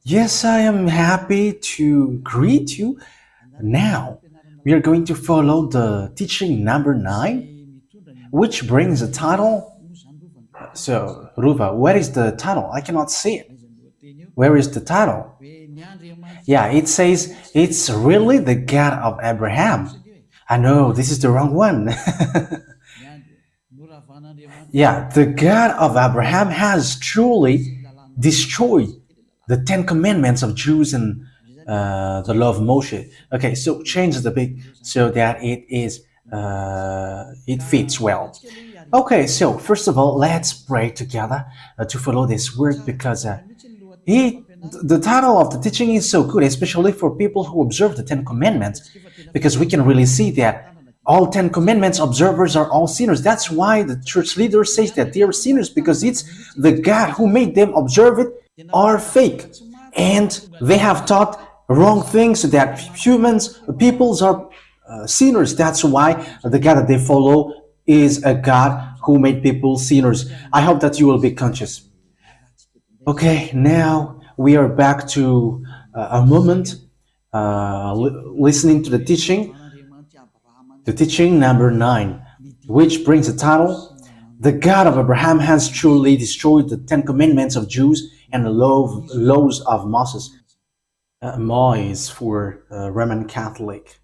Yes, I am happy to greet you. Now, we are going to follow the teaching number 9, which brings the title. So, Ruva, where is the title? I cannot see it. Where is the title? Yeah, it says, it's really the God of Abraham. I know, this is the wrong one. Yeah, the God of Abraham has truly destroyed the Ten Commandments of Jews and the law of Moshe. Okay, so change the bit so that it fits well. Okay, so first of all, let's pray together to follow this word because the title of the teaching is so good, especially for people who observe the Ten Commandments, because we can really see that all 10 commandments observers are all sinners. That's why the church leader says that they are sinners, because it's the God who made them observe it are fake. And they have taught wrong things so that peoples are sinners. That's why the God that they follow is a God who made people sinners. I hope that you will be conscious. Okay, now we are back to a moment listening to the teaching number 9, which brings the title, The God of Abraham has truly destroyed the 10 commandments of Jews and the laws of Moses. Moise for Roman Catholic.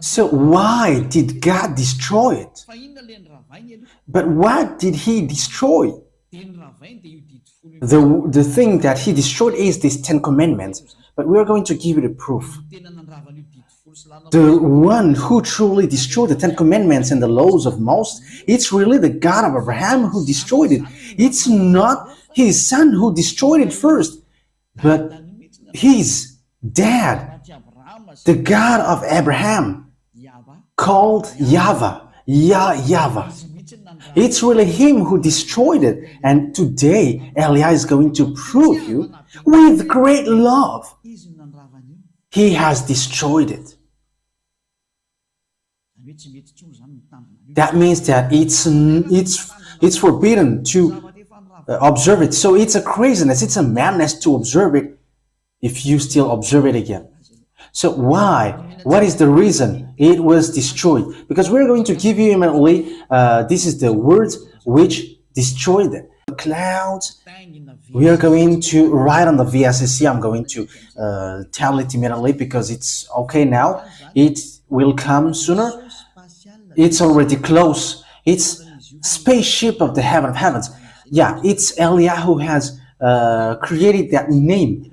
So why did God destroy it? But what did he destroy? The thing that he destroyed is these 10 commandments, but we are going to give you the proof. The one who truly destroyed the Ten Commandments and the laws of Moses, it's really the God of Abraham who destroyed it. It's not his son who destroyed it first, but his dad, the God of Abraham, called YAHVAH, YAHVAH. It's really him who destroyed it. And today, Eliah is going to prove you with great love. He has destroyed it. That means that it's forbidden to observe it. So it's a craziness, it's a madness to observe it if you still observe it again. So why? What is the reason it was destroyed? Because we're going to give you immediately, this is the word which destroyed it. The clouds, we are going to write on the VSCC. I'm going to tell it immediately because it's okay now. It will come sooner. It's already close. It's spaceship of the heaven of heavens. Yeah, it's Eliah who has created that name.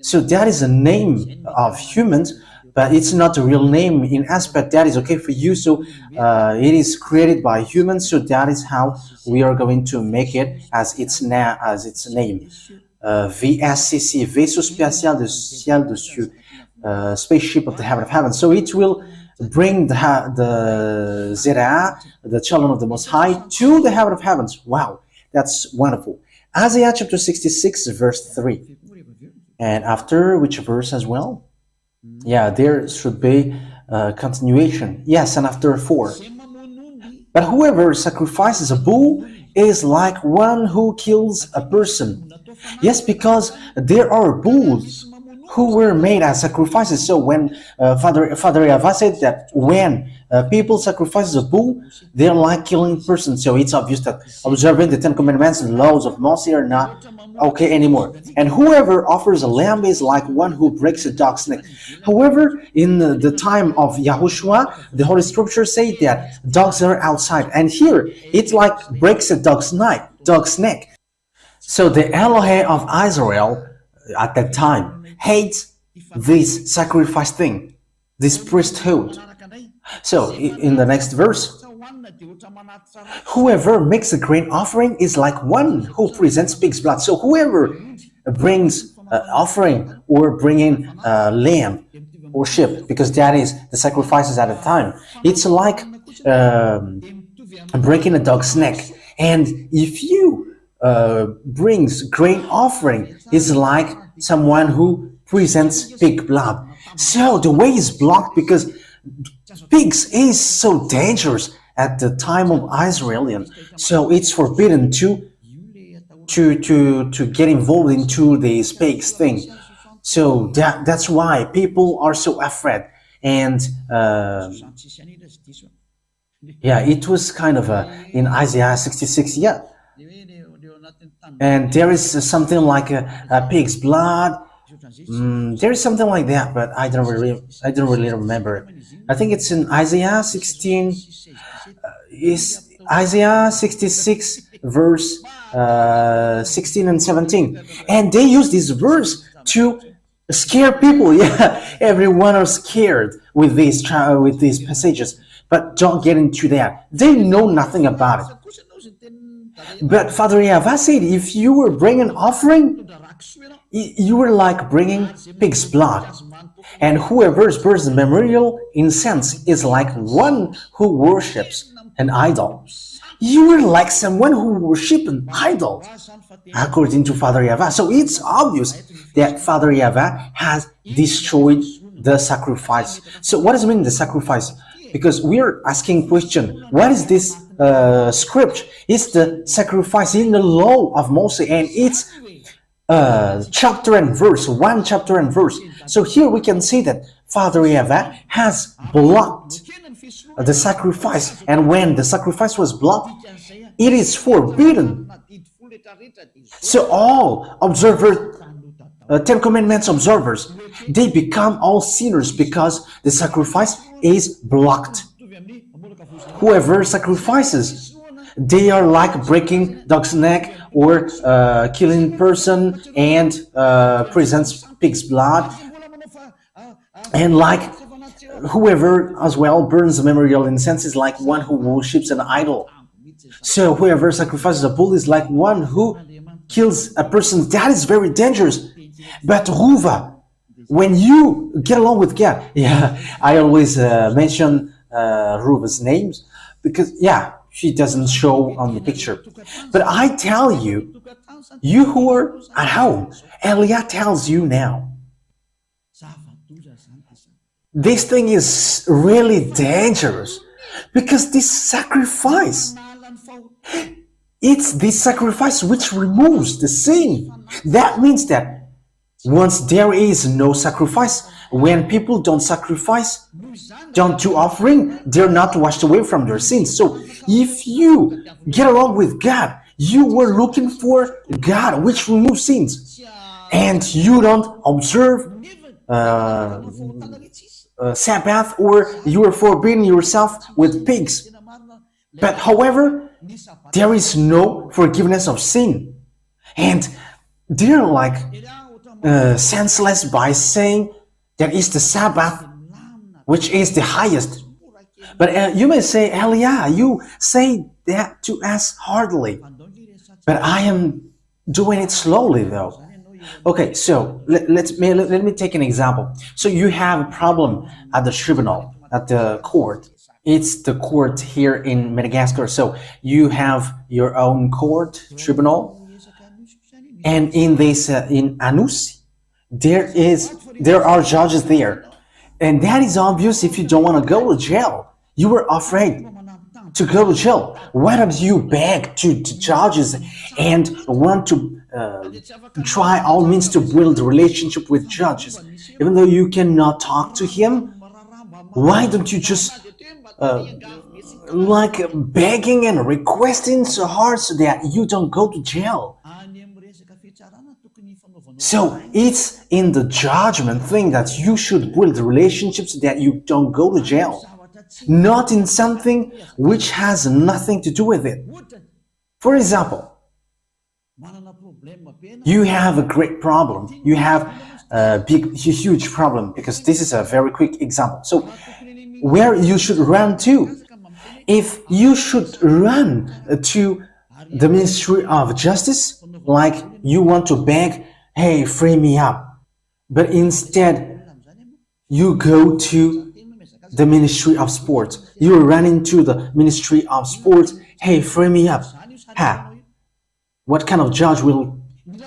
So that is a name of humans, but it's not a real name in aspect. That is okay for you. So it is created by humans. So that is how we are going to make it as its name. VSCC, Vaisseau Spatial de Ciel de Cieux, spaceship of the heaven of heaven. So it will bring the Zerah, the children of the Most High, to the heaven of heavens. Wow, that's wonderful. Isaiah chapter 66, verse 3. And after which verse as well? Yeah, there should be a continuation. Yes, and after 4. But whoever sacrifices a bull is like one who kills a person. Yes, because there are bulls who were made as sacrifices. So when Father YAHVAH said that when people sacrifice a bull, they're like killing persons. So it's obvious that observing the Ten Commandments and laws of Moses are not okay anymore. And whoever offers a lamb is like one who breaks a dog's neck. However, in the time of YAHOSHUAH, the Holy Scriptures say that dogs are outside. And here, it's like breaks a dog's neck. So the Elohe of Israel at that time hates this sacrifice thing, this priesthood. So in the next verse, whoever makes a grain offering is like one who presents pig's blood. So whoever brings offering or bringing lamb or sheep, because that is the sacrifices at the time, it's like breaking a dog's neck. And if you brings grain offering, is like someone who presents pig blood. So the way is blocked because pigs is so dangerous at the time of Israel. So it's forbidden to to get involved into this pigs thing. So that's why people are so afraid. And yeah, it was kind of in Isaiah 66. Yeah, and there is something like a pig's blood. There is something like that, but I don't really remember. I think it's in Isaiah 16. Is Isaiah 66 verse 16 and 17, and they use this verse to scare people. Yeah, everyone are scared with these passages, but don't get into that. They know nothing about it. But Father YAHVAH said, if you were bringing offering, you were like bringing pig's blood. And whoever burns the memorial incense is like one who worships an idol. You were like someone who worships an idol, according to Father YAHVAH. So it's obvious that Father YAHVAH has destroyed the sacrifice. So what does it mean, the sacrifice? Because we're asking question, what is this script? It's the sacrifice in the law of Moses, and it's chapter and verse, one chapter and verse. So here we can see that Father YAHVAH has blocked the sacrifice, and when the sacrifice was blocked, it is forbidden. So all observers, Ten Commandments observers, they become all sinners because the sacrifice is blocked. Whoever sacrifices, they are like breaking dog's neck or killing person and presents pig's blood, and like whoever as well burns the memorial incense is like one who worships an idol. So whoever sacrifices a bull is like one who kills a person. That is very dangerous. But Ruva, when you get along with God, yeah, I always mention Ruva's names because, yeah, she doesn't show on the picture. But I tell you, you who are at home, Elia tells you now, this thing is really dangerous because this sacrifice, it's this sacrifice which removes the sin. That means that once there is no sacrifice, when people don't sacrifice, don't do offering, they're not washed away from their sins. So if you get along with God, you were looking for God which removes sins, and you don't observe Sabbath, or you are forbidding yourself with pigs. But however, there is no forgiveness of sin, and they're like senseless by saying that is the Sabbath which is the highest. But you may say, Elia, you say that to us hardly, but I am doing it slowly though. Okay, so let me take an example. So you have a problem at the tribunal, at the court. It's the court here in Madagascar. So you have your own court, tribunal, and in this in Anus, there are judges there, and that is obvious. If you don't want to go to jail, you were afraid to go to jail. Why don't you beg to judges and want to try all means to build a relationship with judges, even though you cannot talk to him? Why don't you just like begging and requesting so hard so that you don't go to jail? So it's in the judgment thing that you should build relationships so that you don't go to jail, not in something which has nothing to do with it. For example, you have a great problem. You have a huge problem, because this is a very quick example. So where you should run to? If you should run to the Ministry of Justice, like you want to beg, hey, free me up, but instead you go to the Ministry of Sports. You run into the Ministry of Sports, hey, free me up. What kind of judge will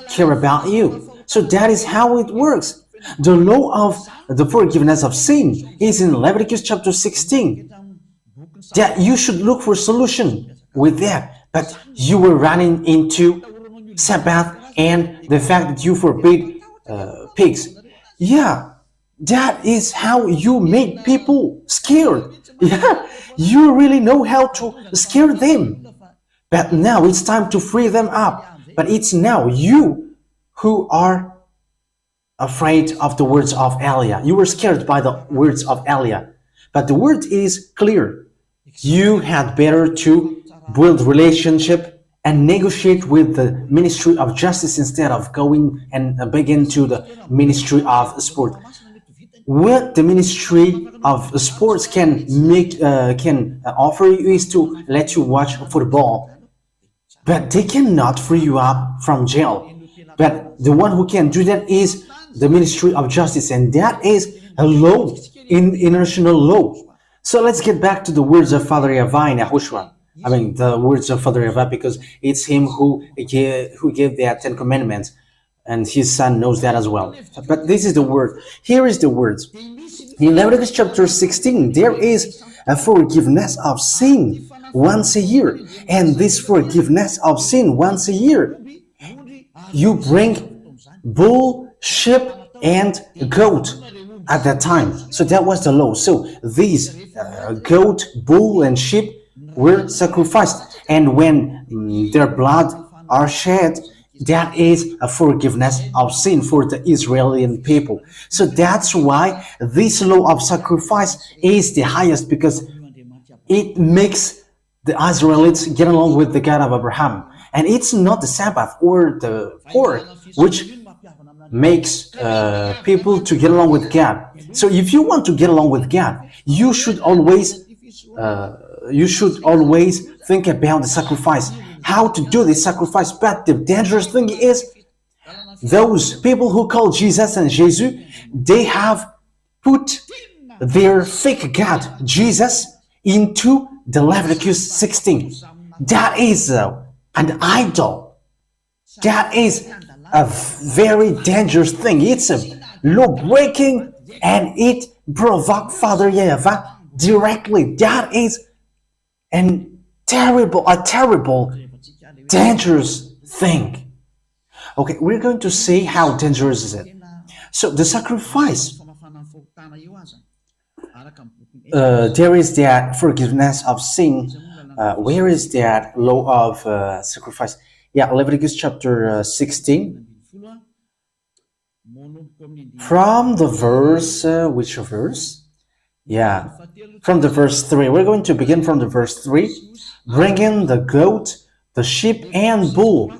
care about you? So that is how it works. The law of the forgiveness of sin is in Leviticus chapter 16. That you should look for solution with that, but you were running into Sabbath and the fact that you forbid pigs. Yeah, that is how you make people scared. Yeah, you really know how to scare them. But now it's time to free them up. But it's now you who are afraid of the words of Elia. You were scared by the words of Elia. But the word is clear. You had better to build relationship and negotiate with the Ministry of Justice instead of going and begin to the Ministry of Sport. What the Ministry of Sports can offer you is to let you watch football, but they cannot free you up from jail. But the one who can do that is the Ministry of Justice, and that is a law, in international law. So let's get back to the words of Father YAHVAH in YAHOSHUAH. I mean, the words of Father YAHVAH, because it's him who gave the 10 Commandments, and his son knows that as well. But this is the word. Here is the words. In Leviticus chapter 16, there is a forgiveness of sin once a year. And this forgiveness of sin once a year, you bring bull, sheep, and goat at that time. So that was the law. So these goat, bull, and sheep were sacrificed. And when their blood are shed, that is a forgiveness of sin for the Israeli people. So that's why this law of sacrifice is the highest, because it makes the Israelites get along with the God of Abraham. And it's not the Sabbath or the pork which makes people to get along with God. So if you want to get along with God, you should always think about the sacrifice, how to do this sacrifice. But the dangerous thing is, those people who call Jesus and Jesus, they have put their fake God, Jesus, into the Leviticus 16. That is an idol. That is a very dangerous thing. It's a law breaking, and it provoked Father YAHVAH directly. That is a terrible, dangerous thing. Okay, we're going to see how dangerous is it. So the sacrifice, there is that forgiveness of sin. Where is that law of sacrifice? Yeah, Leviticus chapter 16. From the verse, which verse? Yeah, from the verse 3. We're going to begin from the verse 3. Bring in the goat, the sheep, and bull.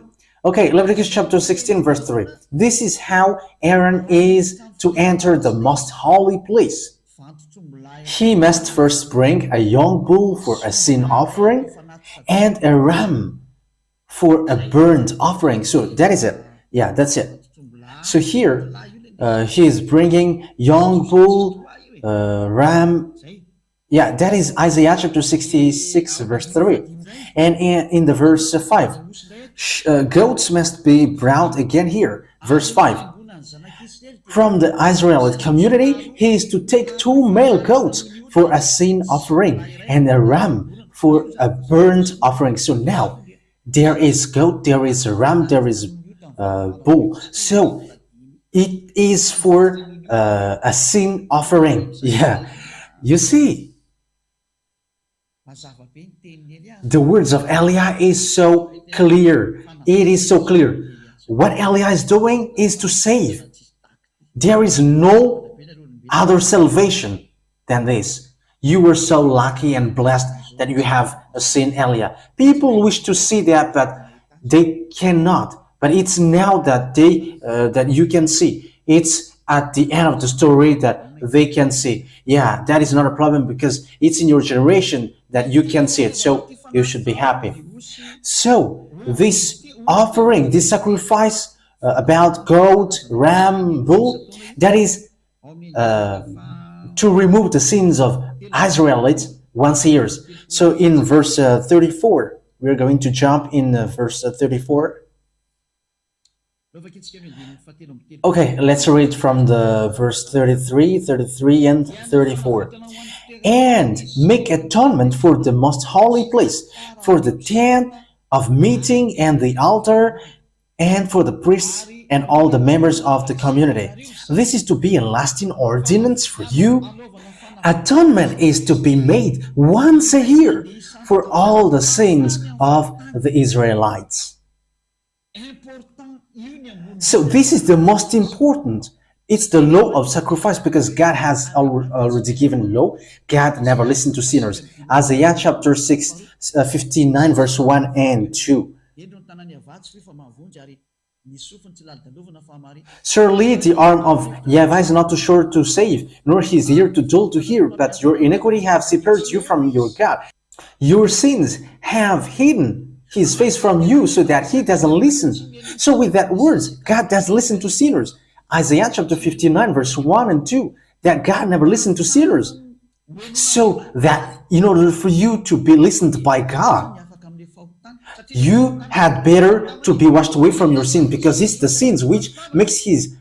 Okay, Leviticus chapter 16, verse 3. This is how Aaron is to enter the most holy place. He must first bring a young bull for a sin offering and a ram for a burnt offering. So that is it. Yeah, that's it. So here, he is bringing young bull, ram. Yeah, that is Isaiah chapter 66, verse 3. And in the verse 5, goats must be brought again here. Verse 5. From the Israelite community, he is to take 2 male goats for a sin offering and a ram for a burnt offering. So now, there is goat, there is a ram, there is bull. So it is for a sin offering. Yeah, you see, the words of Elia is so clear. It is so clear. What Elia is doing is to save. There is no other salvation than this. You were so lucky and blessed that you have seen Elia. People wish to see that, but they cannot. But it's now that that you can see. It's at the end of the story that they can see. Yeah, that is not a problem, because it's in your generation that you can see it. So you should be happy. So this offering, this sacrifice about goat, ram, bull, that is to remove the sins of Israelites once a year. So in verse 34, we're going to jump in verse 34. Okay, let's read from the verse 33, and 34. And make atonement for the most holy place, for the tent of meeting and the altar, and for the priests and all the members of the community. This is to be a lasting ordinance for you. Atonement is to be made once a year for all the sins of the Israelites. So this is the most important. It's the law of sacrifice, because God has already given law. God never listened to sinners. Isaiah chapter 59 verse 1 and 2. Surely the arm of YAHVAH is not too short to save, nor his ear too dull to hear, but your iniquity have separated you from your God. Your sins have hidden his face from you so that he doesn't listen. So with that words, God does listen to sinners. Isaiah chapter 59 verse 1 and 2, that God never listened to sinners. So that in order for you to be listened by God, you had better to be washed away from your sin, because it's the sins which makes his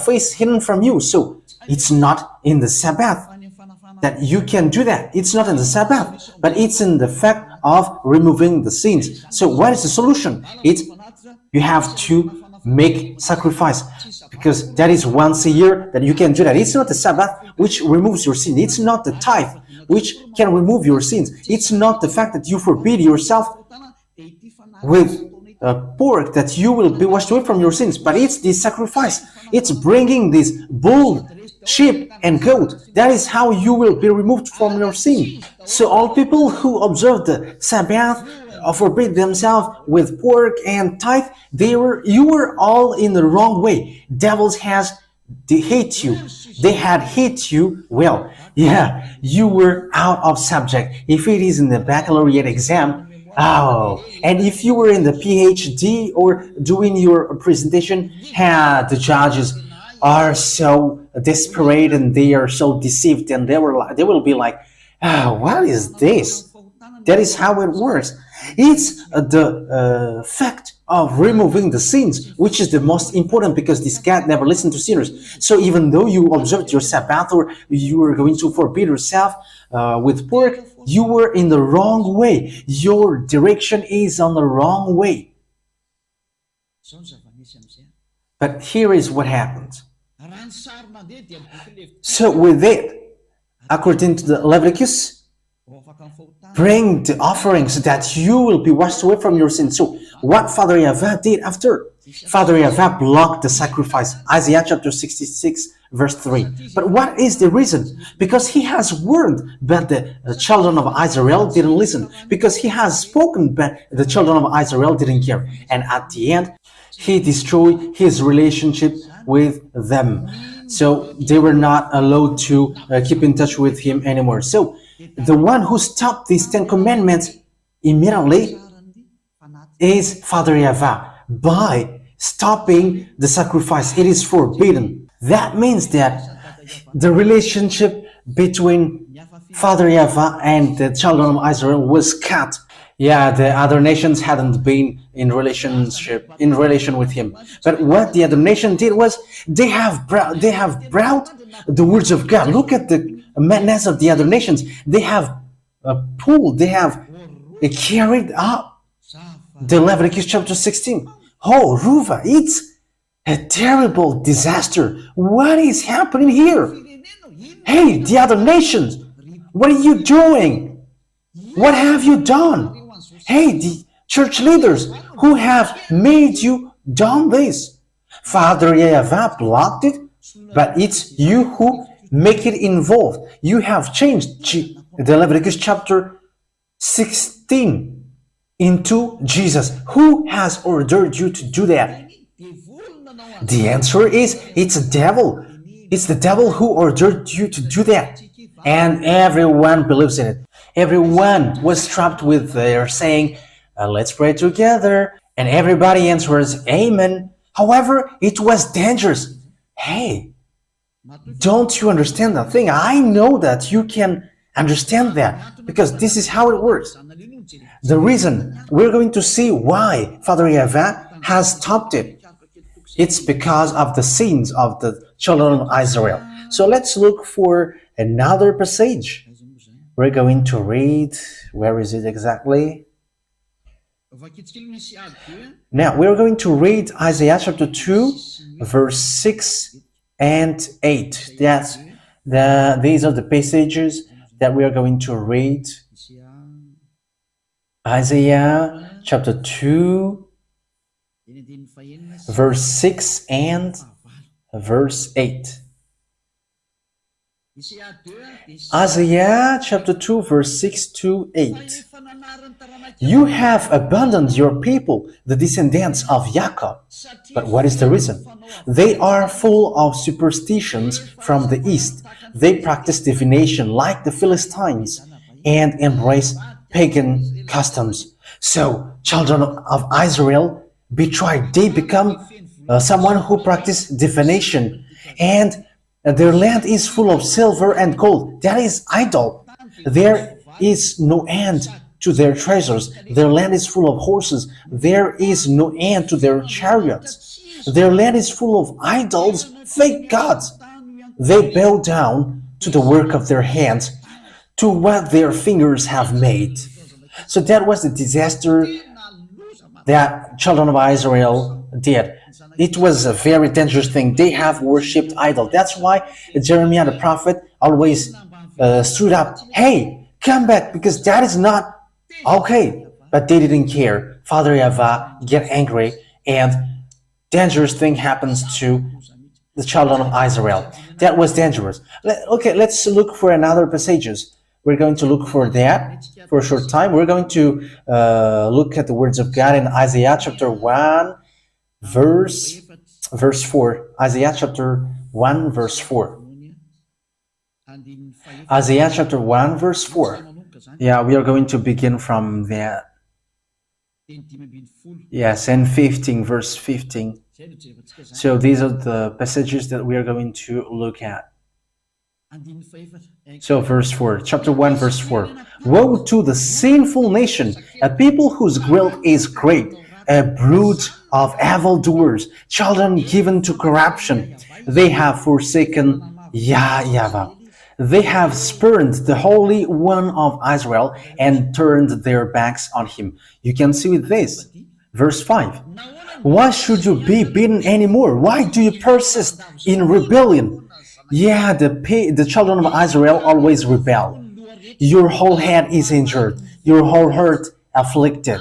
face hidden from you. So it's not in the Sabbath that you can do that. It's not in the Sabbath, but it's in the fact of removing the sins. So what is the solution? It's you have to make sacrifice, because that is once a year that you can do that. It's not the Sabbath which removes your sin. It's not the tithe which can remove your sins. It's not the fact that you forbid yourself with pork that you will be washed away from your sins, but it's the sacrifice. It's bringing this bull, sheep and goat. That is how you will be removed from your sin. So all people who observe the Sabbath forbid themselves with pork and tithe, you were all in the wrong way. Devils they hate you. They had hate you. Well, yeah, you were out of subject. If it is in the baccalaureate exam, and if you were in the PhD or doing your presentation, the judges are so desperate and they are so deceived, and they will be like, what is this? That is how it works. It's the fact of removing the sins, which is the most important, because this God never listened to sinners. So even though you observed your Sabbath, or you were going to forbid yourself with pork, you were in the wrong way. Your direction is on the wrong way. But here is what happens. So with it, according to the Leviticus, bring the offerings that you will be washed away from your sins. So what Father YAHVAH did after? Father YAHVAH blocked the sacrifice. Isaiah chapter 66 verse 3. But what is the reason? Because he has warned, but the children of Israel didn't listen. Because he has spoken, but the children of Israel didn't care. And at the end, he destroyed his relationship with them. So they were not allowed to keep in touch with him anymore. So the one who stopped these 10 commandments immediately is Father YAHVAH. By stopping the sacrifice, it is forbidden. That means that the relationship between Father YAHVAH and the children of Israel was cut. Yeah, the other nations hadn't been in relation with him. But what the other nation did was they have brought the words of God. Look at the madness of the other nations. They have carried up the Leviticus chapter 16. Oh, Ruva, it's a terrible disaster. What is happening here? Hey, the other nations, what are you doing? What have you done? Hey, the church leaders who have made you done this. Father YAHVAH blocked it, but it's you who make it involved. You have changed the Leviticus chapter 16 into Jesus. Who has ordered you to do that? The answer is it's the devil. It's the devil who ordered you to do that. And everyone believes in it. Everyone was trapped with their saying, let's pray together. And everybody answers, amen. However, it was dangerous. Hey, don't you understand that thing? I know that you can understand that, because this is how it works. The reason, we're going to see why Father YAHVAH has stopped it. It's because of the sins of the children of Israel. So let's look for another passage. We're going to read, where is it exactly? Now we're going to read Isaiah chapter 2, verse 6 and 8. These are the passages that we are going to read. Isaiah chapter 2, verse 6 and verse 8. Isaiah chapter 2, verse 6 to 8. You have abandoned your people, the descendants of Jacob. But what is the reason? They are full of superstitions from the east. They practice divination like the Philistines and embrace pagan customs. So, children of Israel betrayed. They become someone who practice divination, and their land is full of silver and gold. That is idol. There is no end to their treasures. Their land is full of horses. There is no end to their chariots. Their land is full of idols, fake gods. They bow down to the work of their hands, to what their fingers have made. So that was the disaster that children of Israel did. It was a very dangerous thing. They have worshipped idols. That's why Jeremiah the prophet always stood up. Hey, come back, because that is not okay. But they didn't care. Father YAHVAH get angry, and dangerous thing happens to the children of Israel. That was dangerous. Okay, let's look for another passages. We're going to look for that for a short time. We're going to look at the words of God in Isaiah chapter 1, verse 4. Isaiah chapter 1, verse 4. Isaiah chapter 1, verse 4. Yeah, we are going to begin from that. Yes, and 15, verse 15. So these are the passages that we are going to look at. So verse 4, chapter 1, verse 4. Woe to the sinful nation, a people whose guilt is great, a brood of evildoers, children given to corruption. They have forsaken YAHVAH. They have spurned the Holy One of Israel and turned their backs on him. You can see with this. Verse 5. Why should you be beaten anymore? Why do you persist in rebellion? Yeah, the children of Israel always rebel. Your whole head is injured, your whole heart afflicted.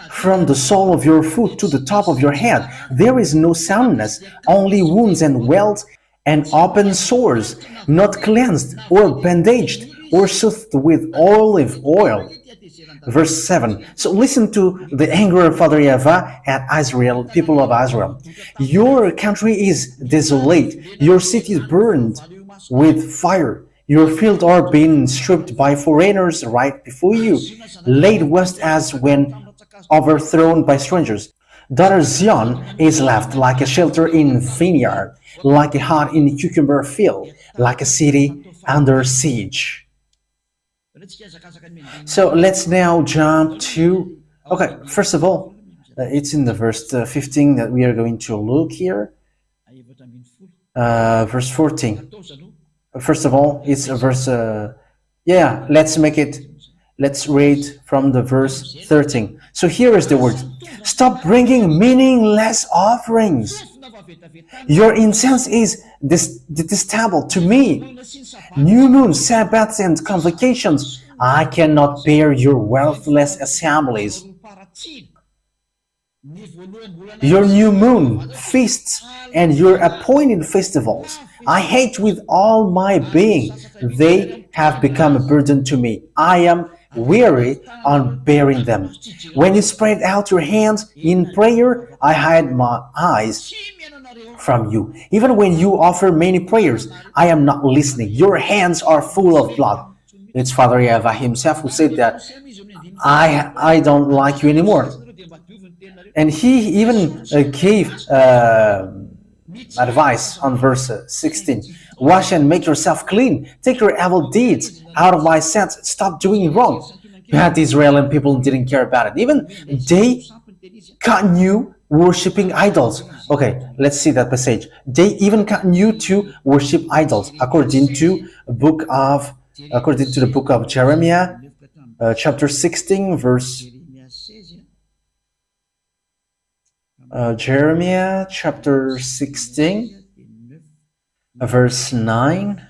From the sole of your foot to the top of your head, there is no soundness, only wounds and welts and open sores, not cleansed or bandaged or soothed with olive oil. Verse 7. So listen to the anger of Father YAHVAH at Israel, people of Israel. Your country is desolate, your city is burned with fire. Your fields are being stripped by foreigners right before you, laid waste as when overthrown by strangers. Daughter Zion is left like a shelter in vineyard, like a hut in a cucumber field, like a city under siege. So let's now jump to, okay, first of all, it's in the verse 15 that we are going to look here. Verse 14. First of all, it's a verse, let's read from the verse 13. So here is the word. Stop bringing meaningless offerings. Your incense is detestable to me. New moons, Sabbaths, and convocations. I cannot bear your worthless assemblies. Your new moon, feasts, and your appointed festivals. I hate with all my being. They have become a burden to me. I am weary on bearing them. When you spread out your hands in prayer, I hide my eyes from you. Even when you offer many prayers, I am not listening. Your hands are full of blood. It's Father YAHVAH himself who said that I don't like you anymore. And he even gave advice on verse 16. Wash and make yourself clean. Take your evil deeds out of my sight. Stop doing wrong. But the Israeli people didn't care about it. Even they continue worshipping idols. Okay, let's see that passage. They even continue to worship idols, according to the book of Jeremiah, chapter 16, verse Jeremiah chapter 16, verse 9.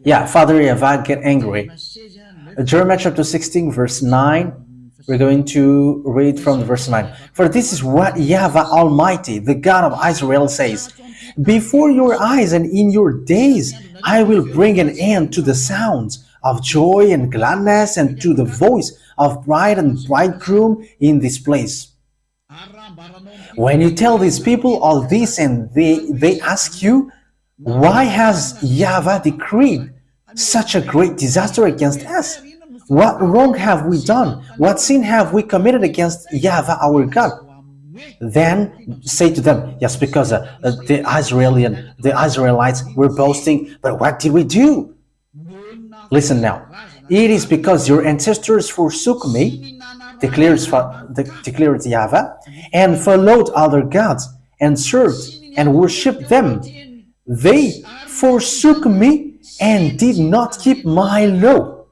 Yeah, Father YAHVAH get angry. Jeremiah chapter 16, verse 9. We're going to read from verse 9. For this is what YAHVAH Almighty, the God of Israel, says. Before your eyes and in your days, I will bring an end to the sounds of joy and gladness and to the voice of bride and bridegroom in this place. When you tell these people all this and they ask you, why has YAHVAH decreed such a great disaster against us? What wrong have we done? What sin have we committed against YAHVAH our God? Then say to them, yes, because the Israelites were boasting, but what did we do? Listen now. It is because your ancestors forsook me, declares YAHVAH, and followed other gods, and served and worshipped them. They forsook me and did not keep my law.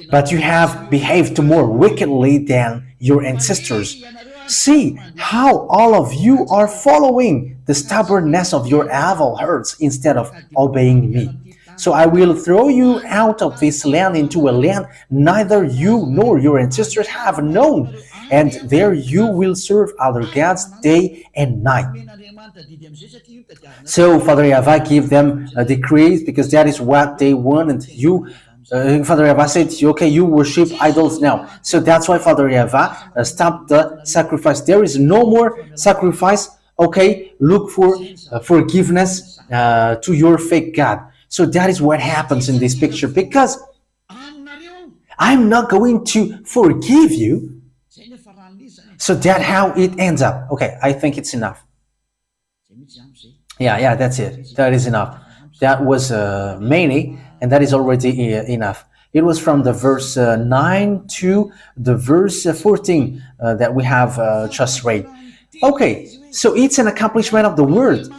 But you have behaved more wickedly than your ancestors. See how all of you are following the stubbornness of your evil hearts instead of obeying me. So I will throw you out of this land into a land neither you nor your ancestors have known, and there you will serve other gods day and night. So Father YAHVAH gave them decrees because that is what they wanted. Father YAHVAH said, okay, you worship idols now. So that's why Father YAHVAH stopped the sacrifice. There is no more sacrifice. Okay, look for forgiveness to your fake God. So that is what happens in this picture, because I'm not going to forgive you. So that's how it ends up. Okay, I think it's enough. Yeah, that's it. That is enough. That was many, and that is already enough. It was from the verse 9 to the verse 14 that we have just read. Okay, so it's an accomplishment of the word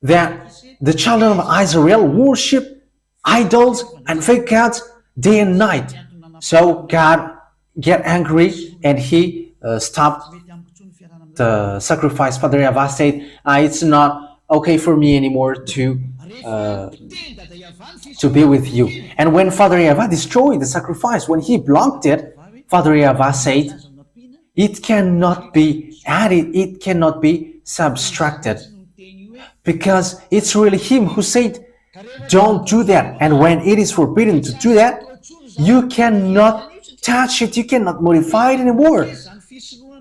that the children of Israel worship idols and fake gods day and night. So God get angry and he stopped the sacrifice. Father YAHVAH said, it's not okay for me anymore to be with you. And when Father YAHVAH destroyed the sacrifice, when he blocked it, Father YAHVAH said, it cannot be added, it cannot be subtracted. Because it's really him who said, don't do that. And when it is forbidden to do that, you cannot touch it, you cannot modify it anymore.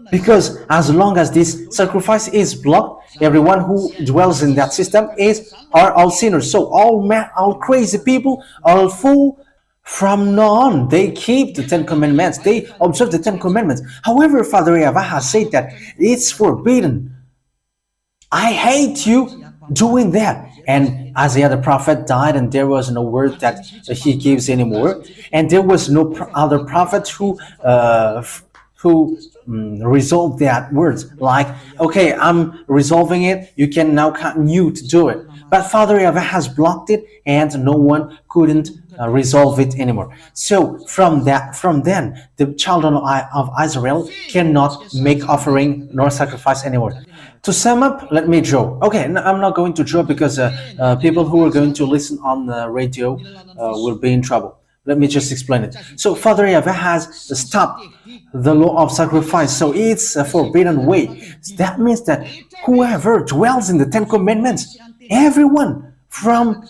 Because as long as this sacrifice is blocked, everyone who dwells in that system are all sinners. So all crazy people, all fool, from now on, they keep the 10 Commandments. They observe the 10 Commandments. However, Father YAHVAH has said that it's forbidden. I hate you doing that. And Isaiah the prophet died, and there was no word that he gives anymore. And there was no other prophet who resolved that words. Like, okay, I'm resolving it. You can now continue to do it. But Father YAHVAH has blocked it, and no one couldn't resolve it anymore. So from then, the children of Israel cannot make offering nor sacrifice anymore. To sum up, let me draw. Okay, I'm not going to draw because people who are going to listen on the radio will be in trouble. Let me just explain it. So Father YAHVAH has stopped the law of sacrifice. So it's a forbidden way. That means that whoever dwells in the 10 Commandments, everyone from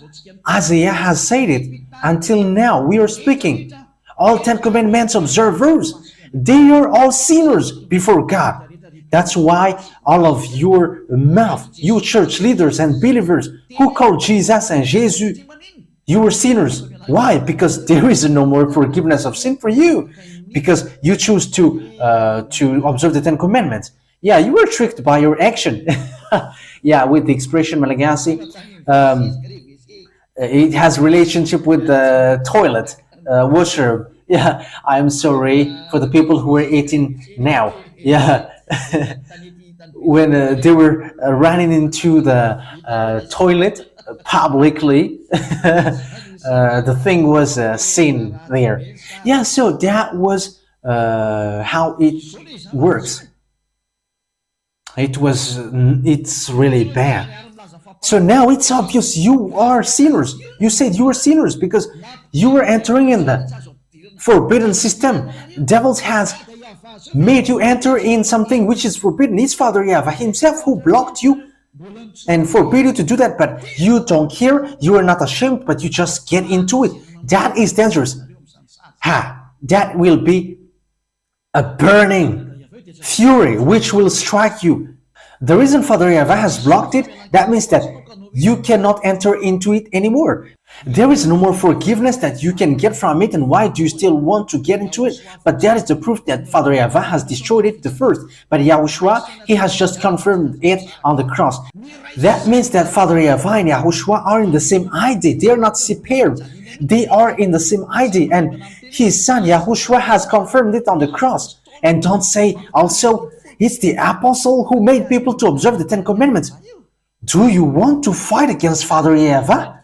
Isaiah has said it until now. We are speaking. All 10 Commandments observers, they are all sinners before God. That's why all of your mouth, you church leaders and believers who call Jesus and Jesus, you are sinners. Why? Because there is no more forgiveness of sin for you. Because you choose to observe the 10 Commandments. Yeah, you were tricked by your action. Yeah, with the expression Malagasy, it has relationship with the toilet washer. Yeah, I'm sorry for the people who are eating now. Yeah, when they were running into the toilet, publicly. The thing was seen there. Yeah, so that was how it works. It's really bad. So now it's obvious you are sinners. You said you were sinners because you were entering in the forbidden system. Devils has made you enter in something which is forbidden. It's Father YAHVAH himself who blocked you and forbid you to do that, but you don't care, you are not ashamed, but you just get into it. That is dangerous. That will be a burning fury which will strike you. The reason Father YAHVAH has blocked it, that means that you cannot enter into it anymore. There is no more forgiveness that you can get from it, and why do you still want to get into it? But that is the proof that Father YAHVAH has destroyed it the first. But YAHOSHUAH, he has just confirmed it on the cross. That means that Father YAHVAH and YAHOSHUAH are in the same ID. They are not separated. They are in the same ID. And his son YAHOSHUAH has confirmed it on the cross. And don't say also, it's the apostle who made people to observe the 10 Commandments. Do you want to fight against Father YAHVAH?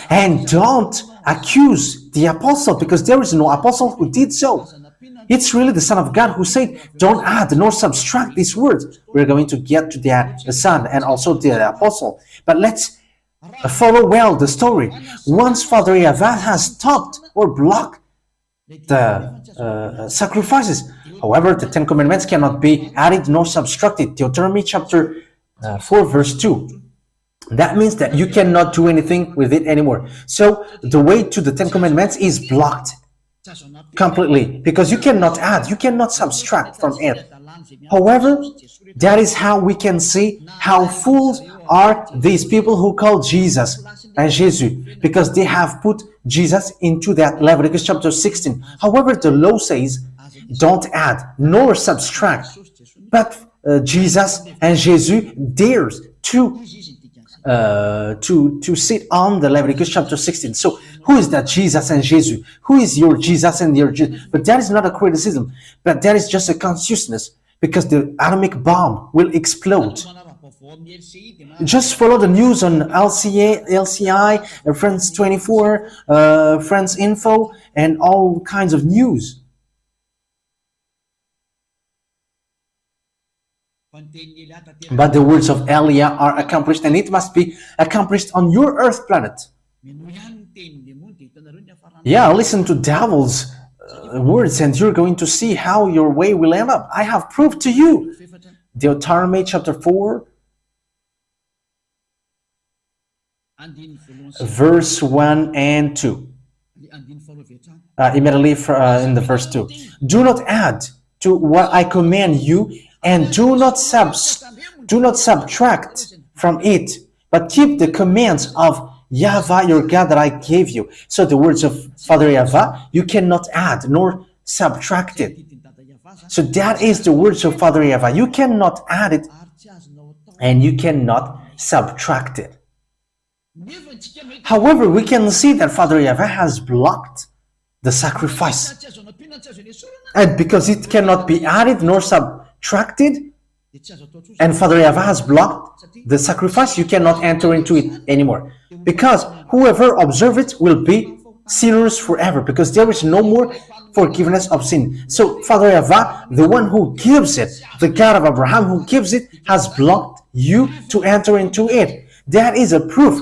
And don't accuse the apostle, because there is no apostle who did so. It's really the Son of God who said, don't add nor subtract these words. We're going to get to that, the Son and also the apostle. But let's follow well the story. Once Father YAHVAH has stopped or blocked the sacrifices, however, the 10 Commandments cannot be added nor subtracted. Deuteronomy chapter 4 verse 2. That means that you cannot do anything with it anymore. So the way to the 10 Commandments is blocked completely, because you cannot add, you cannot subtract from it. However, that is how we can see how fools are these people who call Jesus and Jesus, because they have put Jesus into that Leviticus chapter 16. However, the law says don't add nor subtract, but Jesus and Jesus dares to sit on the Leviticus chapter 16. So who is that Jesus and Jesus? Who is your Jesus and your Jesus? But that is not a criticism, but that is just a consciousness, because the atomic bomb will explode. Just follow the news on LCI, France 24, France Info, and all kinds of news. But the words of Elia are accomplished, and it must be accomplished on your earth planet. Yeah, listen to devil's words, and you're going to see how your way will end up. I have proved to you. Deuteronomy chapter 4, verse 1 and 2. Immediately in the verse 2. Do not add to what I command you, and do not subtract from it, but keep the commands of YAHVAH your God that I gave you. So the words of Father YAHVAH, you cannot add nor subtract it. So that is the words of Father YAHVAH. You cannot add it and you cannot subtract it. However, we can see that Father YAHVAH has blocked the sacrifice. And because it cannot be added nor subtracted, and Father YAHVAH has blocked the sacrifice, you cannot enter into it anymore. Because whoever observes it will be sinners forever, because there is no more forgiveness of sin. So Father YAHVAH, the one who gives it, the God of Abraham who gives it, has blocked you to enter into it. That is a proof,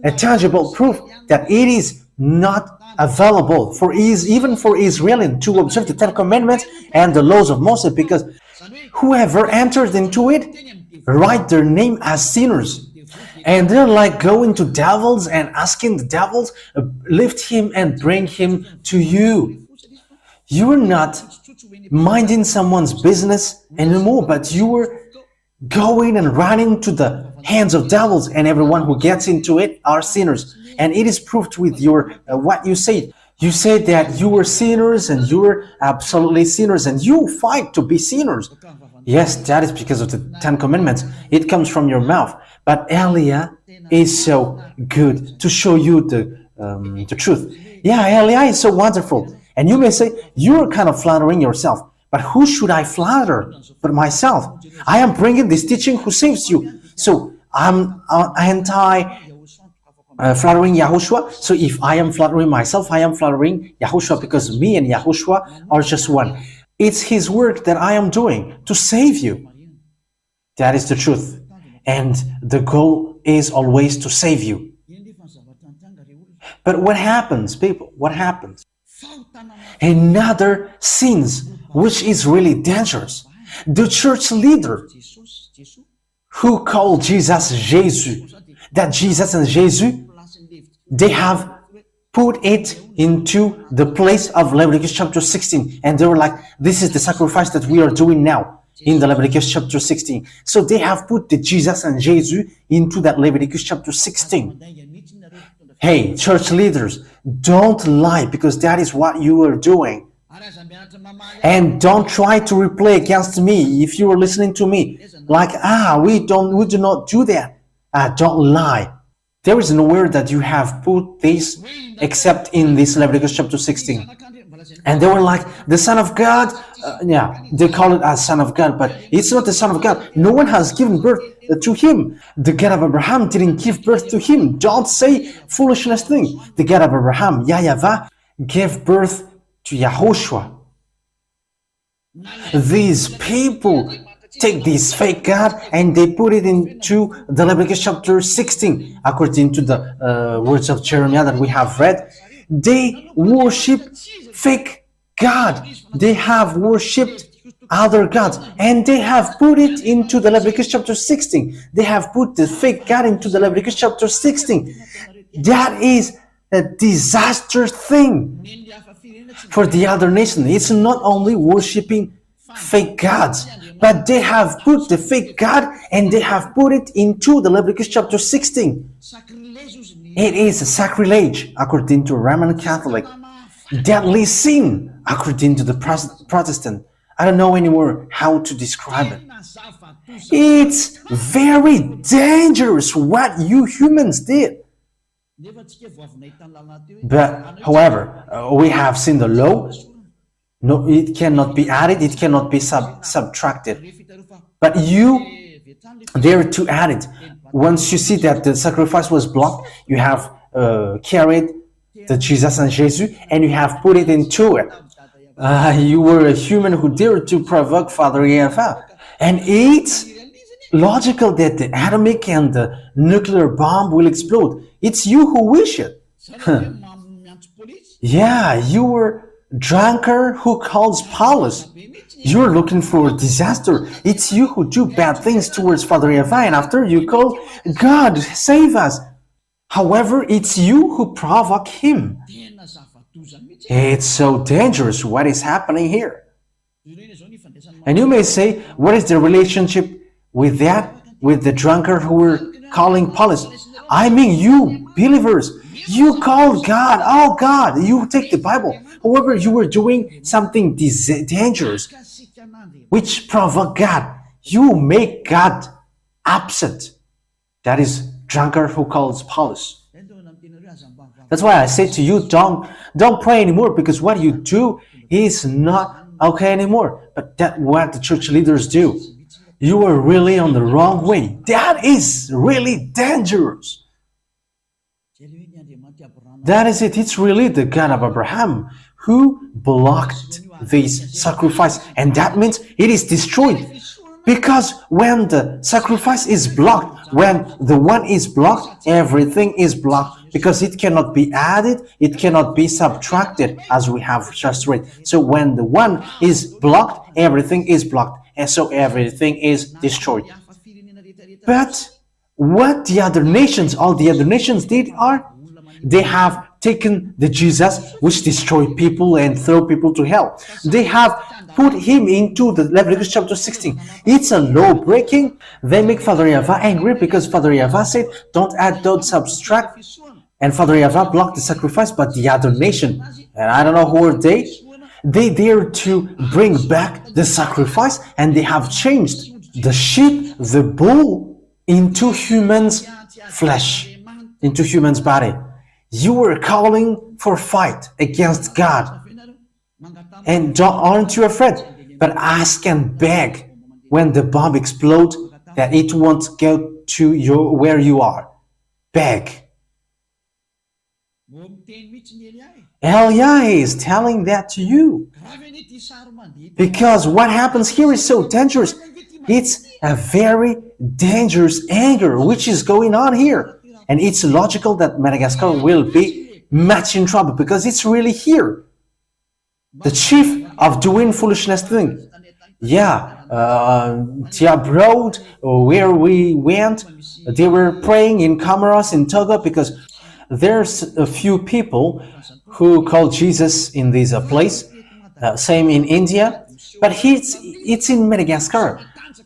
a tangible proof that it is not available for even for Israelis to observe the 10 Commandments and the laws of Moses, because whoever enters into it write their name as sinners. And they're like going to devils and asking the devils, lift him and bring him to you. You're not minding someone's business anymore, but you were going and running to the hands of devils, and everyone who gets into it are sinners. And it is proved with your what you said. You said that you were sinners and you were absolutely sinners, and you fight to be sinners. Yes, that is because of the 10 Commandments. It comes from your mouth. But Elia is so good to show you the truth. Yeah, Elia is so wonderful. And you may say, you're kind of flattering yourself. But who should I flatter but myself? I am bringing this teaching who saves you. So I'm anti flattering Yahushua. So if I am flattering myself, I am flattering Yahushua, because me and Yahushua are just one. It's his work that I am doing to save you. That is the truth. And the goal is always to save you. But what happens, people? What happens? Another sins, which is really dangerous. The church leader who called Jesus Jesus, that Jesus and Jesus, they have put it into the place of Leviticus chapter 16. And they were like, this is the sacrifice that we are doing now in the Leviticus chapter 16. So they have put the Jesus and Jesus into that Leviticus chapter 16. Hey, church leaders, don't lie, because that is what you are doing. And don't try to replay against me if you are listening to me. Like, we do not do that. Don't lie. There is nowhere that you have put this except in this Leviticus chapter 16. And they were like, the Son of God, they call it as Son of God, but it's not the Son of God. No one has given birth to him. The God of Abraham didn't give birth to him. Don't say foolishness thing. The God of Abraham, YAHVAH, gave birth to YAHOSHUAH. These people take this fake God and they put it into the Leviticus chapter 16, according to the words of Jeremiah that we have read. They worship fake God. They have worshipped other gods, and they have put it into the Leviticus chapter 16. They have put the fake God into the Leviticus chapter 16. That is a disaster thing for the other nation. It's not only worshipping fake gods, but they have put the fake God and they have put it into the Leviticus chapter 16. It is a sacrilege according to Roman Catholic. Deadly sin according to the Protestant. I don't know anymore how to describe it. It's very dangerous what you humans did. But however, we have seen the law. No, it cannot be added, it cannot be subtracted. But you dare to add it. Once you see that the sacrifice was blocked, you have carried the Jesus and Jesus and you have put it into it. You were a human who dared to provoke Father YAHVAH. And it's logical that the atomic and the nuclear bomb will explode. It's you who wish it. Yeah, you were drunkard who calls Paulus. You're looking for disaster. It's you who do bad things towards Father YAHVAH, and after you call, God, save us. However, it's you who provoke him. It's so dangerous what is happening here. And you may say, what is the relationship with that, with the drunkard who were calling Paulus? I mean, you believers, you call God, oh God, you take the Bible. However, you were doing something dangerous, which provoke God. You make God upset. That is drunkard who calls Paulus. That's why I say to you, don't pray anymore, because what you do is not okay anymore. But that's what the church leaders do. You are really on the wrong way. That is really dangerous. That is it. It's really the God of Abraham who blocked this sacrifice. And that means it is destroyed. Because when the sacrifice is blocked, when the one is blocked, everything is blocked. Because it cannot be added, it cannot be subtracted, as we have just read. So when the one is blocked, everything is blocked. And so everything is destroyed. But what the other nations, all the other nations did are, they have taken the Jesus, which destroyed people and throw people to hell. They have put him into the Leviticus chapter 16. It's a law breaking. They make Father YAHVAH angry because Father YAHVAH said, don't add, don't subtract. And Father YAHVAH blocked the sacrifice, but the other nation, and I don't know who are they dare to bring back the sacrifice, and they have changed the sheep, the bull, into human's flesh, into human's body. You were calling for fight against God. And aren't you afraid? But ask and beg when the bomb explodes that it won't go to where you are. Beg. Eliah is telling that to you. Because what happens here is so dangerous. It's a very dangerous anger which is going on here. And it's logical that Madagascar will be much in trouble because it's really here. The chief of doing foolishness thing. Yeah, the abroad where we went, they were praying in Comoros, in Togo, because there's a few people who call Jesus in this place. Same in India, but it's in Madagascar,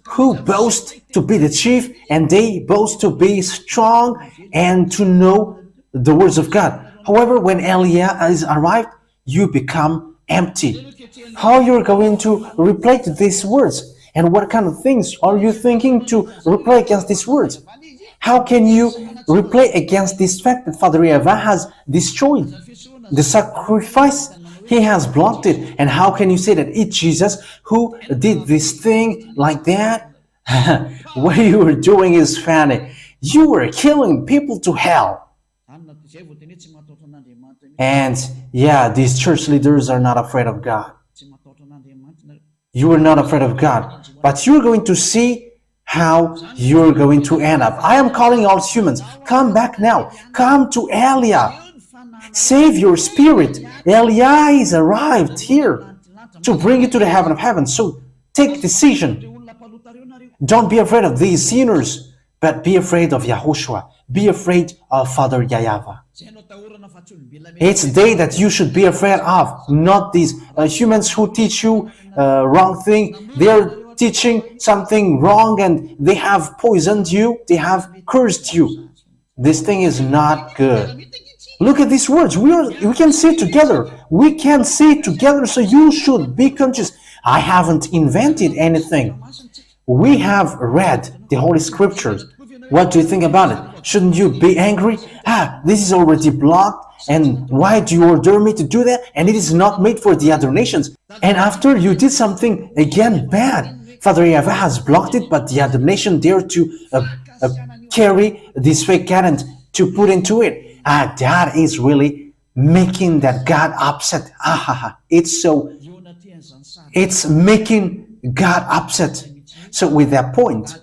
who boast to be the chief, and they boast to be strong and to know the words of God. However, when Eliah is arrived, you become empty. How you're going to reply to these words? And what kind of things are you thinking to reply against these words? How can you reply against this fact that Father YAHVAH has destroyed the sacrifice? He has blocked it. And how can you say that it's Jesus who did this thing like that? What you were doing is funny. You were killing people to hell. And yeah, these church leaders are not afraid of God. You are not afraid of God. But you're going to see how you're going to end up. I am calling all humans. Come back now. Come to Eliah. Save your spirit. Eliah is arrived here to bring you to the heaven of heaven. So take decision. Don't be afraid of these sinners, but be afraid of YAHOSHUAH. Be afraid of Father YAHVAH. It's they that you should be afraid of, not these humans who teach you wrong thing. They're teaching something wrong and they have poisoned you. They have cursed you. This thing is not good. Look at these words. We can see it together. We can see it together, so you should be conscious. I haven't invented anything. We have read the Holy Scriptures. What do you think about it? Shouldn't you be angry? This is already blocked, and why do you order me to do that? And it is not made for the other nations. And after you did something again bad, Father YAHVAH has blocked it, but the other nation dare to carry this fake God and to put into it. That is really making that God upset. It's making God upset. So with that point,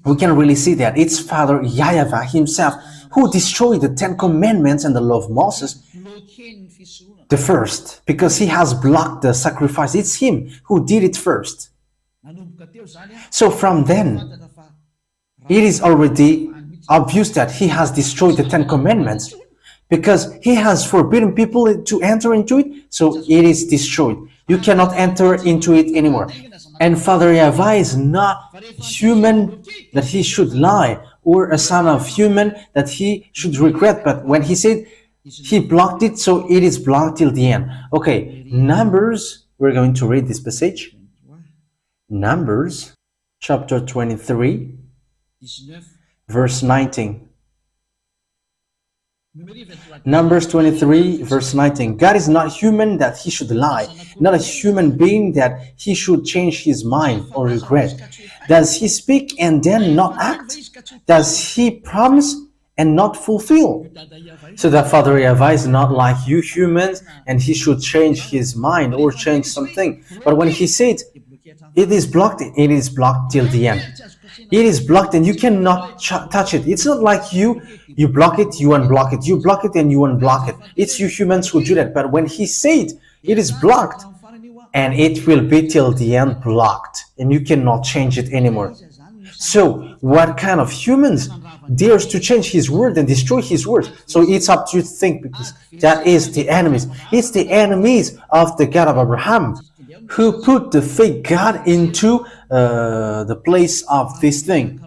we can really see that it's Father YAHVAH himself who destroyed the 10 Commandments and the law of Moses, the first, because he has blocked the sacrifice. It's him who did it first. So from then, it is already obvious that he has destroyed the 10 Commandments because he has forbidden people to enter into it, so it is destroyed. You cannot enter into it anymore. And Father YAHVAH is not human that he should lie, or a son of human that he should regret. But when he said he blocked it, so it is blocked till the end. Okay, Numbers, we're going to read this passage. Numbers chapter 23, verse 19. Numbers 23, verse 19. God is not human that he should lie, not a human being that he should change his mind or regret. Does he speak and then not act? Does he promise and not fulfill? So that Father YAHVAH is not like you humans and he should change his mind or change something. But when he said it is blocked till the end. It is blocked and you cannot touch it. It's not like you block it, you unblock it. You block it and you unblock it. It's you humans who do that. But when he said it is blocked, and it will be till the end blocked, and you cannot change it anymore. So what kind of humans dares to change his word and destroy his word? So it's up to you to think, because that is the enemies. It's the enemies of the God of Abraham who put the fake God into the place of this thing.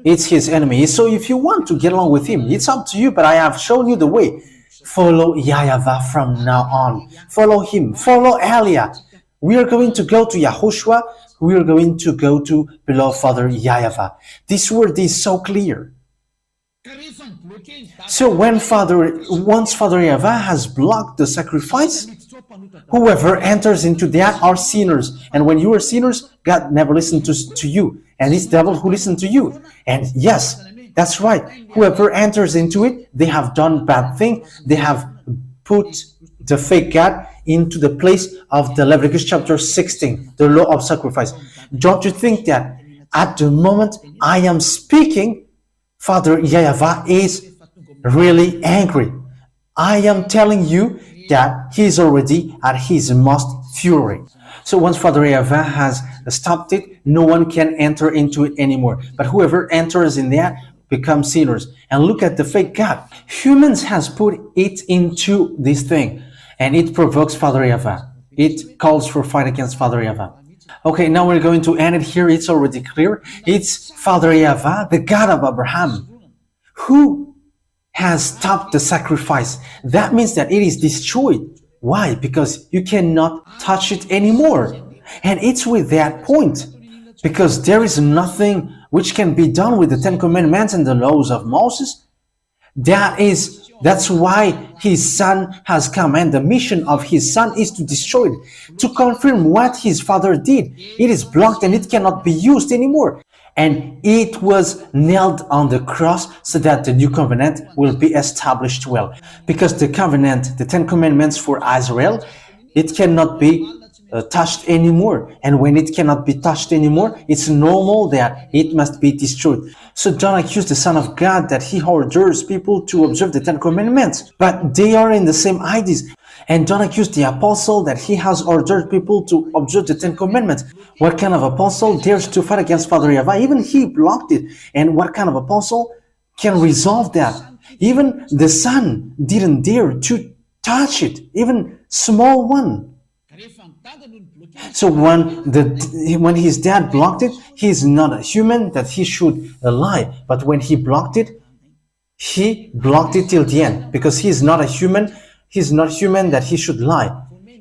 It's his enemy. So if you want to get along with him, it's up to you, but I have shown you the way. Follow YAHVAH from now on. Follow him. Follow Eliah. We are going to go to YAHOSHUAH. We are going to go to beloved Father YAHVAH. This word is so clear. So once Father YAHVAH has blocked the sacrifice, whoever enters into that are sinners. And when you are sinners, God never listened to you. And it's the devil who listened to you. And yes, that's right. Whoever enters into it, they have done bad things. They have put the fake God into the place of the Leviticus chapter 16, the law of sacrifice. Don't you think that at the moment I am speaking, Father YAHVAH is really angry? I am telling you that he is already at his most fury. So once Father YAHVAH has stopped it, no one can enter into it anymore. But whoever enters in there becomes sinners. And look at the fake God. Humans has put it into this thing, and it provokes Father YAHVAH. It calls for fight against Father YAHVAH. Okay, now we're going to end it here. It's already clear. It's Father YAHVAH, the God of Abraham, who has stopped the sacrifice. That means that it is destroyed. Why? Because you cannot touch it anymore. And it's with that point, because there is nothing which can be done with the Ten Commandments and the laws of Moses. That's why his son has come, and the mission of his son is to destroy it, to confirm what his father did. It is blocked and it cannot be used anymore. And it was nailed on the cross so that the new covenant will be established well. Because the covenant, the Ten Commandments for Israel, it cannot be touched anymore. And when it cannot be touched anymore, it's normal that it must be destroyed. So don't accuse the Son of God that he orders people to observe the Ten Commandments, but they are in the same ideas. And don't accuse the apostle that he has ordered people to observe the Ten Commandments. What kind of apostle dares to fight against Father YAHVAH? Even he blocked it. And what kind of apostle can resolve that? Even the son didn't dare to touch it, even small one. So when his dad blocked it, he's not a human that he should lie. But when he blocked it till the end, because he's not a human. He's not human that he should lie.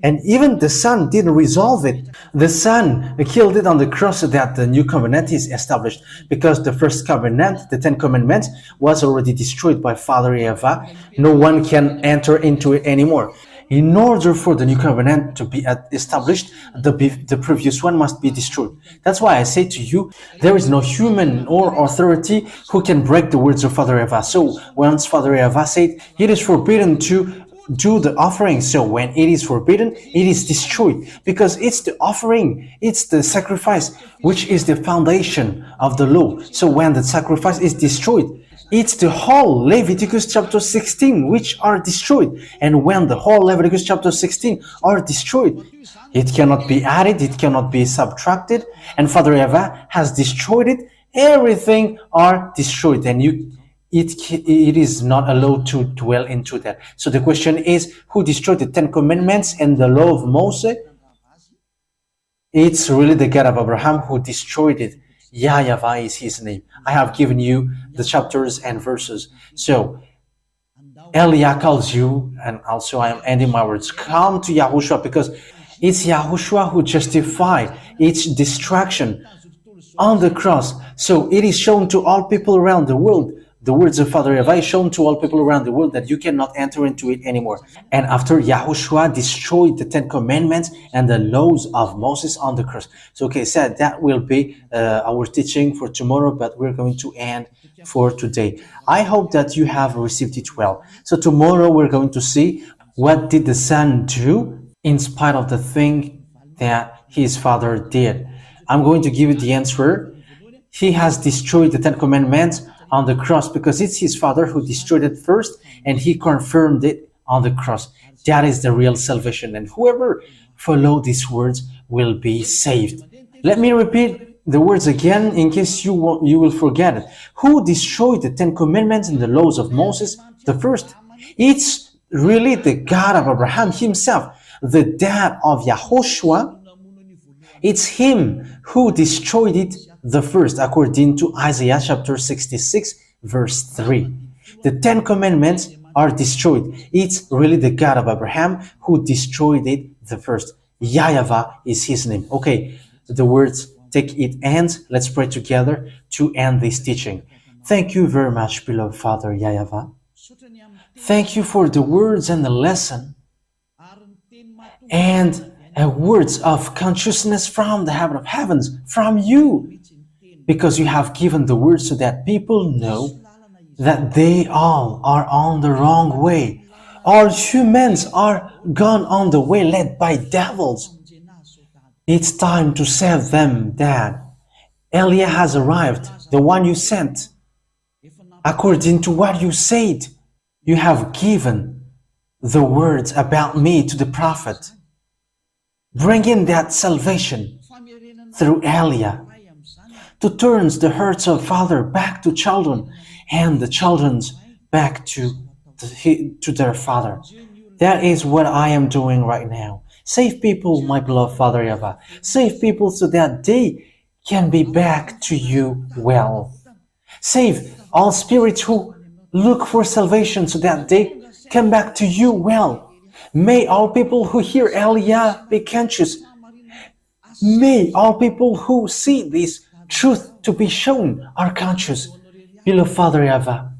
And even the son didn't resolve it. The son killed it on the cross so that the new covenant is established. Because the first covenant, the Ten Commandments, was already destroyed by Father YAHVAH. No one can enter into it anymore. In order for the new covenant to be established, the previous one must be destroyed. That's why I say to you, there is no human or authority who can break the words of Father YAHVAH. So once Father YAHVAH said, it is forbidden to do the offering. So when it is forbidden, it is destroyed, because it's the offering, it's the sacrifice, which is the foundation of the law. So when the sacrifice is destroyed, it's the whole Leviticus chapter 16 which are destroyed. And when the whole Leviticus chapter 16 are destroyed, it cannot be added, it cannot be subtracted. And Father YAHVAH has destroyed it. Everything are destroyed, and it is not allowed to dwell into that. So the question is, who destroyed the Ten Commandments and the law of Moses? It's really the God of Abraham who destroyed it. YAHVAH is his name. I have given you the chapters and verses. So Elia calls you, and also I am ending my words, come to YAHOSHUAH, because it's YAHOSHUAH who justified its destruction on the cross. So it is shown to all people around the world. The words of Father YAHVAH is shown to all people around the world that you cannot enter into it anymore. And after YAHOSHUAH destroyed the Ten Commandments and the laws of Moses on the cross. So okay, said that will be our teaching for tomorrow, but we're going to end for today. I hope that you have received it well. So tomorrow we're going to see what did the son do in spite of the thing that his father did. I'm going to give you the answer. He has destroyed the Ten Commandments on the cross because it's his father who destroyed it first, and he confirmed it on the cross. That is the real salvation, and whoever follow these words will be saved. Let me repeat the words again in case you will forget it. Who destroyed the Ten Commandments and the laws of Moses? The first. It's really the God of Abraham himself, the dad of YAHOSHUAH. It's him who destroyed it the first, according to Isaiah chapter 66, verse 3. The Ten Commandments are destroyed. It's really the God of Abraham who destroyed it the first. YAHVAH is his name. Okay, the words take it ends. Let's pray together to end this teaching. Thank you very much, beloved Father YAHVAH. Thank you for the words and the lesson and words of consciousness from the heaven of heavens, from you. Because you have given the word so that people know that they all are on the wrong way. All humans are gone on the way led by devils. It's time to save them, Dad. Elia has arrived, the one you sent. According to what you said, you have given the words about me to the prophet. Bring in that salvation through Elia to turn the hearts of father back to children and the children's back to their father. That is what I am doing right now. Save people, my beloved Father YAHVAH. Save people so that they can be back to you well. Save all spirits who look for salvation so that they come back to you well. May all people who hear Elia be conscious. May all people who see this truth to be shown are conscious. Beloved Father YAHVAH.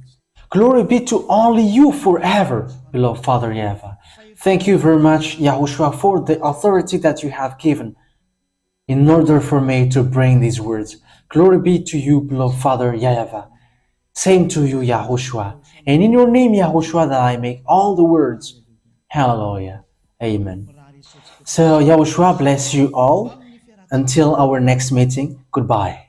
Glory be to only you forever, beloved Father YAHVAH. Thank you very much, Yahushua, for the authority that you have given in order for me to bring these words. Glory be to you, beloved Father YAHVAH. Same to you, Yahushua. And in your name, Yahushua, that I make all the words. Hallelujah. Amen. So, Yahushua bless you all. Until our next meeting, goodbye.